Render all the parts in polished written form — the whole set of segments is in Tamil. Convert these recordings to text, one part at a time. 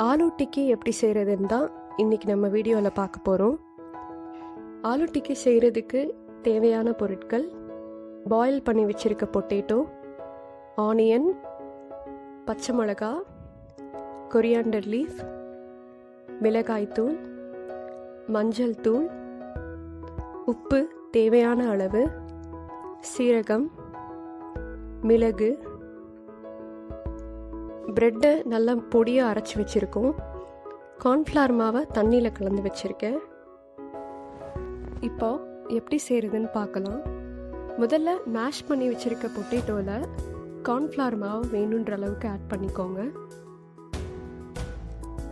ஆலு டிக்கி எப்படி செய்கிறதுன்னு தான் இன்றைக்கி நம்ம வீடியோவில் பார்க்க போகிறோம். ஆலு டிக்கி செய்கிறதுக்கு தேவையான பொருட்கள்: பாயில் பண்ணி வச்சுருக்க பொட்டேட்டோ, ஆனியன், பச்சை மிளகா, கொரியாண்டர் லீஃப், மிளகாய்த்தூள், மஞ்சள் தூள், உப்பு தேவையான அளவு, சீரகம், மிளகு, ப்ரெட்டை நல்லா பொடியாக அரைச்சி வச்சுருக்கோம். கார்ன்ஃப்ளவர் மாவை தண்ணியில் கலந்து வச்சுருக்கேன். இப்போ எப்படி செய்கிறதுன்னு பார்க்கலாம். முதல்ல மேஷ் பண்ணி வச்சுருக்க பொட்டேட்டோவில் கார்ன்ஃப்ளவர் மாவு வேணுன்ற அளவுக்கு ஆட் பண்ணிக்கோங்க.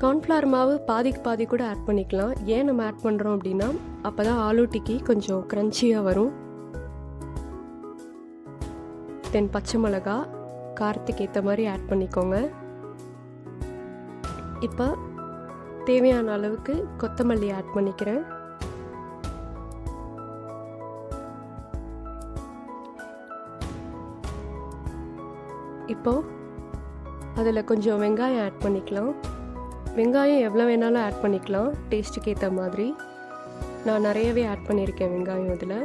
கார்ன்ஃப்ளவர் மாவு பாதிக்கு பாதி கூட ஆட் பண்ணிக்கலாம். ஏன் நம்ம ஆட் பண்ணுறோம் அப்படின்னா, அப்போ தான் ஆலு டிக்கி கொஞ்சம் க்ரன்ச்சியாக வரும். தென் பச்சை மிளகா காரத்துக்கு ஏற்ற மாதிரி ஆட் பண்ணிக்கோங்க. இப்போ தேவையான அளவுக்கு கொத்தமல்லி ஆட் பண்ணிக்கிறேன். இப்போ அதில் கொஞ்சம் வெங்காயம் ஆட் பண்ணிக்கலாம். வெங்காயம் எவ்வளோ வேணாலும் ஆட் பண்ணிக்கலாம், டேஸ்ட்டுக்கு ஏற்ற மாதிரி. நான் நிறையவே ஆட் பண்ணியிருக்கேன் வெங்காயம் இதில்.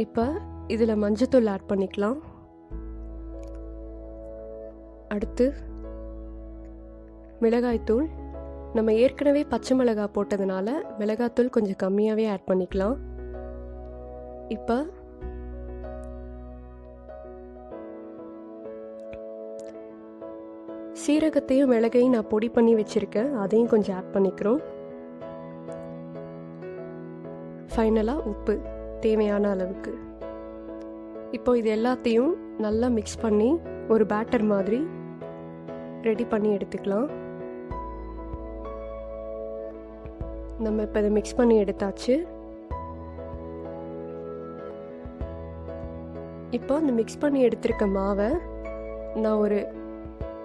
இப்போ இதில் மஞ்சத்தூள் ஆட் பண்ணிக்கலாம். அடுத்து மிளகாய்த்தூள். நம்ம ஏற்கனவே பச்சை மிளகாய் போட்டதுனால மிளகாய்த்தூள் கொஞ்சம் கம்மியாகவே ஆட் பண்ணிக்கலாம். இப்போ சீரகத்தையும் மிளகையும் நான் பொடி பண்ணி வச்சுருக்கேன், அதையும் கொஞ்சம் ஆட் பண்ணிக்கிறோம். ஃபைனலாக உப்பு தேவையான அளவுக்கு. இப்போ இது எல்லாத்தையும் நல்லா மிக்ஸ் பண்ணி ஒரு பேட்டர் மாதிரி ரெடி பண்ணி எடுத்துக்கலாம். நம்ம இப்போ இதை மிக்ஸ் பண்ணி எடுத்தாச்சு. இப்போ இந்த மிக்ஸ் பண்ணி எடுத்திருக்க மாவை நான் ஒரு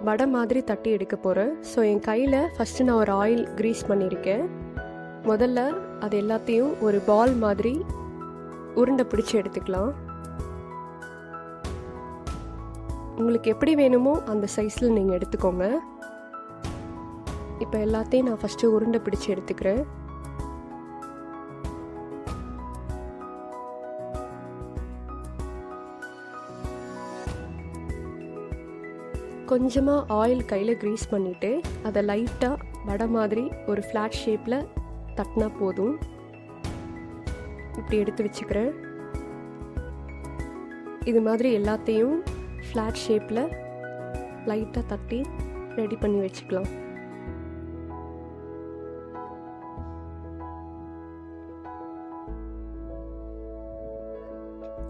வடை மாதிரி தட்டி எடுக்க போகிறேன். ஸோ என் கையில் ஃபஸ்ட்டு நான் ஒரு ஆயில் க்ரீஸ் பண்ணியிருக்கேன். முதல்ல அது எல்லாத்தையும் ஒரு பால் மாதிரி உருண்டை பிடிச்சி எடுத்துக்கலாம். உங்களுக்கு எப்படி வேணுமோ அந்த சைஸில் நீங்கள் எடுத்துக்கோங்க. இப்போ எல்லாத்தையும் நான் ஃபஸ்ட்டு உருண்டை பிடிச்சி எடுத்துக்கிறேன். கொஞ்சமாக ஆயில் கையில் க்ரீஸ் பண்ணிவிட்டு அதை லைட்டாக வடை மாதிரி ஒரு ஃப்ளாட் ஷேப்பில் தட்டினா போதும். இப்படி எடுத்து வச்சுக்கிறேன். இது மாதிரி எல்லாத்தையும் ஃப்ளாட் ஷேப்பில் லைட்டாக தட்டி ரெடி பண்ணி வச்சுக்கலாம்.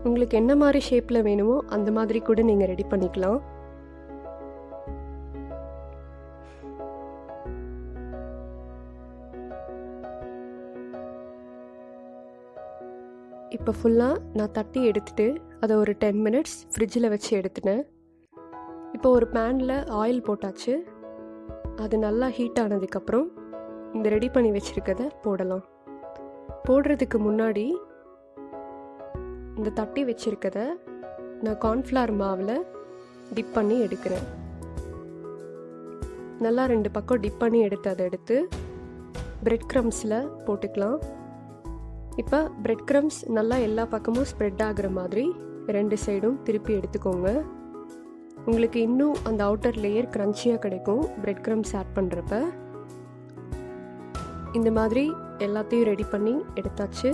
உங்களுக்கு என்ன மாதிரி ஷேப்பில் வேணுமோ அந்த மாதிரி கூட நீங்கள் ரெடி பண்ணிக்கலாம். இப்போ ஃபுல்லாக நான் தட்டி எடுத்துகிட்டு அதை ஒரு 10 மினிட்ஸ் ஃப்ரிட்ஜில் வச்சு எடுத்துட்டேன். இப்போ ஒரு பேனில் ஆயில் போட்டாச்சு. அது நல்லா ஹீட் ஆனதுக்கப்புறம் இந்த ரெடி பண்ணி வச்சுருக்கதை போடலாம். போடுறதுக்கு முன்னாடி இந்த தட்டி வச்சுருக்கதை நான் கார்ன்ஃப்ளவர் மாவில் டிப் பண்ணி எடுக்கிறேன். நல்லா 2 பக்கம் டிப் பண்ணி அதை எடுத்து பிரெட் க்ரம்ஸில் போட்டுக்கலாம். இப்போ பிரெட் க்ரம்ஸ் நல்லா எல்லா பக்கமும் ஸ்ப்ரெட் ஆகிற மாதிரி 2 சைடும் திருப்பி எடுத்துக்கோங்க. உங்களுக்கு இன்னும் அந்த அவுட்டர் லேயர் க்ரன்ச்சியாக கிடைக்கும் பிரெட் க்ரம்ஸ் ஆட் பண்ணுறப்ப. இந்த மாதிரி எல்லாத்தையும் ரெடி பண்ணி எடுத்தாச்சு.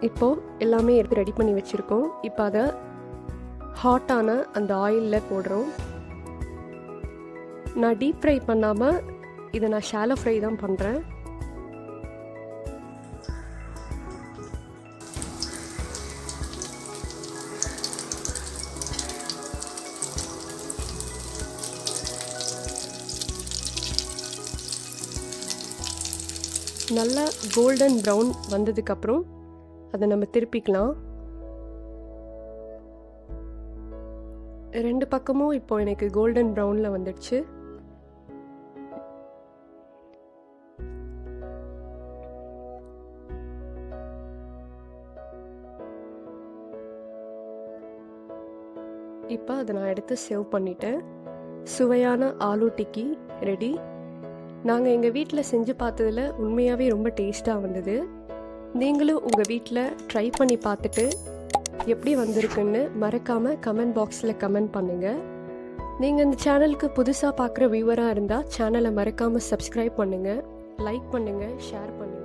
இப்போது எல்லாமே எடுத்து ரெடி பண்ணி வச்சுருக்கோம். இப்போ அதை ஹாட்டான அந்த ஆயிலில் போடுறோம். நான் டீப் ஃப்ரை பண்ணாமல் இதை நான் ஷாலோ ஃப்ரை தான் பண்ணுறேன். நல்லா கோல்டன் ப்ரௌன் வந்ததுக்கப்புறம் அதை நம்ம திருப்பிக்கலாம். 2 பக்கமும் இப்போ எனக்கு கோல்டன் ப்ரௌனில் வந்துடுச்சு. இப்போ அதை நான் எடுத்து சேவ் பண்ணிட்டேன். சுவையான ஆலு டிக்கி ரெடி. நாங்கள் எங்கள் வீட்டில் செஞ்சு பார்த்ததில் உண்மையாகவே ரொம்ப டேஸ்ட்டாக வந்தது. நீங்களும் உங்கள் வீட்டில் ட்ரை பண்ணி பார்த்துட்டு எப்படி வந்திருக்குன்னு மறக்காமல் கமெண்ட் பாக்ஸில் கமெண்ட் பண்ணுங்கள். நீங்கள் இந்த சேனலுக்கு புதுசாக பார்க்குற வியூவராக இருந்தால் சேனலை மறக்காமல் சப்ஸ்கிரைப் பண்ணுங்கள், லைக் பண்ணுங்கள், ஷேர் பண்ணுங்கள்.